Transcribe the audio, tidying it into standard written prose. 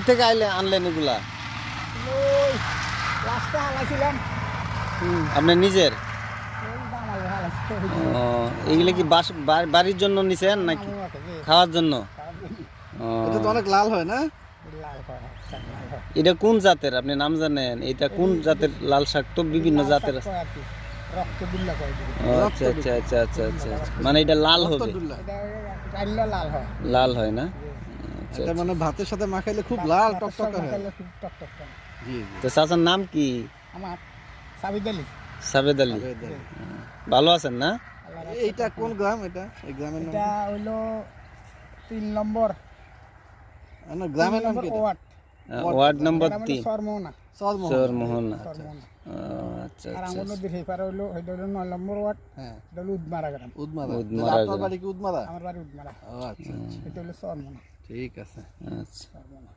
থেকে আনলেন এগুলা? ওই লাস্টে হালাইছিলাম। আপনি নিজের? ও, এগুলো কি বাড়ির জন্য নিছেন নাকি খাওয়ার জন্য? ও, এটা তো অনেক লাল হয় না? এটা কোন জাতের আপনি নাম জানেন? এটা কোন জাতের লাল শাক? তো বিভিন্ন জাতের আছে। ও, আচ্ছা আচ্ছা আচ্ছা আচ্ছা আচ্ছা আচ্ছা। মানে এটা লাল হবে, লাল হয় না? আচ্ছা এটা আচ্ছা। মানে ভাতের সাথে মাখাইলে খুব লাল টকটকে হয়। জি জি। তো চাচার নাম কি? আমার সাবিদ আলী। সাবেদ আলী। সাবেদ আলী। ভালো আছেন না? এইটা কোন গ্রাম এটা? এই গ্রামের নাম এটা হইলো 3 নম্বর কি? না, গ্রামের নাম কি এটা? Word. Ward number 3, সরমোহনা। Charmohan. Charmohan. সরমোহনা। আচ্ছা আর আচ্ছা আমার নদীর এই পারে হইলো 9 নম্বর ওয়ার্ড। হ্যাঁ, এটা হলো উদমারা গ্রাম। উদমারা। উদমারা আপনার গ্রাম। বাড়ি কি উদমারা? আমার বাড়ি উদমারা। ও আচ্ছা আচ্ছা, এটা হলো সরমোহনা। ঠিক আছে। আচ্ছা। সরমোহনা।